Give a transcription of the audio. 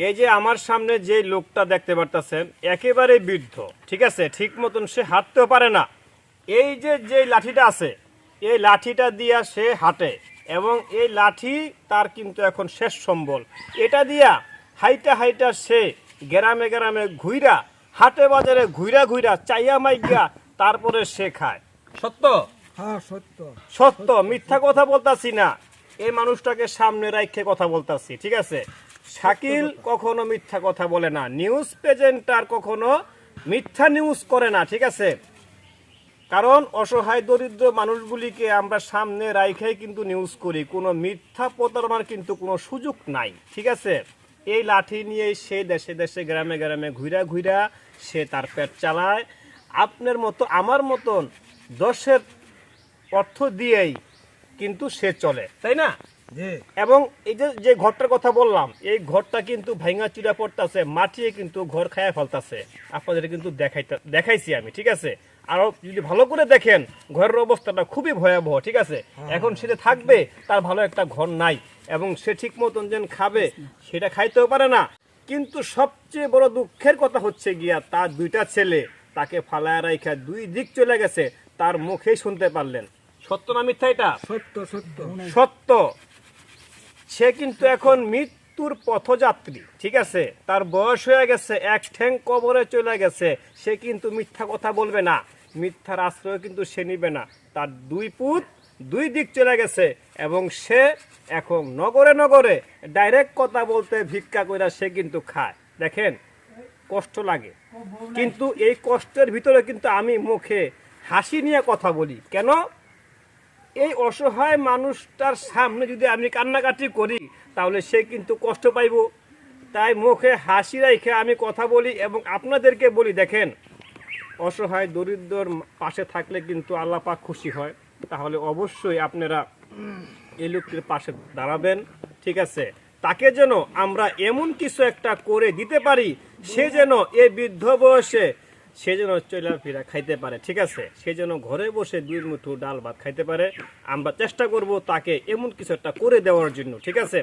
এই যে আমার সামনে যে লোকটা দেখতে পারতেছেন একেবারে বৃদ্ধ, ঠিক আছে, ঠিক মতন সে হাঁটতেও পারে না। এই যে লাঠিটা আছে, এই লাঠিটা দিয়া সে হাঁটে এবং এই লাঠি তার কিন্তু এখন শেষ সম্বল। এটা দিয়া হাইটা হাইটা সে গ্রামে গ্রামে ঘুইরা, হাটে বাজারে ঘুইরা ঘুইরা চাইয়া মাইগা তারপরে সে খায়। সত্য? হ্যাঁ সত্য। সত্য, মিথ্যা কথা বলতাছি না। এই মানুষটাকে সামনে রাখে কথা বলতাছি, ঠিক আছে। শাকিল কখনো মিথ্যা কথা বলে না, নিউজ প্রেজেন্টার কখনো মিথ্যা নিউজ করে না, ঠিক আছে। কারণ অসহায় দরিদ্র মানুষগুলিকে আমরা সামনে রাইখাই কিন্তু নিউজ করি, কোনো মিথ্যা প্রতারণার কিন্তু কোনো সুযোগ নাই, ঠিক আছে। এই লাঠি নিয়ে সে দেশে দেশে গ্রামে গ্রামে ঘুরা ঘুরা সে তার পেট চালায়। আপনার মতো আমার মতন 10-এর অর্থ দিয়েই কিন্তু সে চলে, তাই না? জি। এবং এই যে ঘরটার কথা বললাম, এই ঘরটা কিন্তু ভাঙা চিরা পড়তেছে, মাটিয়ে কিন্তু ঘর খায়া ফেলতেছে। আপনাদের কিন্তু দেখাইছি আমি, ঠিক আছে। আরো যদি ভালো করে দেখেন ঘরের অবস্থাটা খুবই ভয়াবহ, ঠিক আছে। এখন সেটা থাকবে, তার ভালো একটা ঘর নাই এবং সে ঠিক মতন যেন খাবে সেটা খাইতেও পারে না। কিন্তু সবচেয়ে বড় দুঃখের কথা হচ্ছে গিয়া তার 2টা ছেলে তাকে ফালায় রাইখা 2 দিক চলে গেছে, তার মুখেই শুনতে পারলেন। সত্য না মিথ্যা? এটা সত্য সত্য সত্য। সে কিন্তু এখন মৃত্যুর পথযাত্রী, ঠিক আছে। তার বয়স হয়ে গেছে, এক ঠ্যাং কবরে চলে গেছে। সে কিন্তু মিথ্যা কথা বলবে না, মিথ্যার আশ্রয় কিন্তু সে নিবে না। তার 2 পুত 2 দিক চলে গেছে এবং সে এখন নগরে নগরে ডাইরেক্ট কথা বলতে ভিক্ষা কইরা সে কিন্তু খায়। দেখেন কষ্ট লাগে, কিন্তু এই কষ্টের ভিতরে কিন্তু আমি মুখে হাসি নিয়ে কথা বলি। কেন? এই অসহায় মানুষটার সামনে যদি আমি কান্নাকাটি করি তাহলে সে কিন্তু কষ্ট পাইব। তাই মুখে হাসি রেখে আমি কথা বলি এবং আপনাদেরকে বলি, দেখেন অসহায় দরিদ্রর পাশে থাকলে কিন্তু আল্লাহ পাক খুশি হয়। তাহলে অবশ্যই আপনারা এই লোকটির পাশে দাঁড়াবেন, ঠিক আছে। তাকে যেন আমরা এমন কিছু একটা করে দিতে পারি, সে যেন এই বৃদ্ধ বয়সে সে যেন চলাফেরা খাইতে পারে, ঠিক আছে। সে যেন ঘরে বসে 2 মুঠো ডাল ভাত খাইতে পারে। আমরা চেষ্টা করব তাকে এমন কিছু একটা করে দেওয়ার জন্য, ঠিক আছে।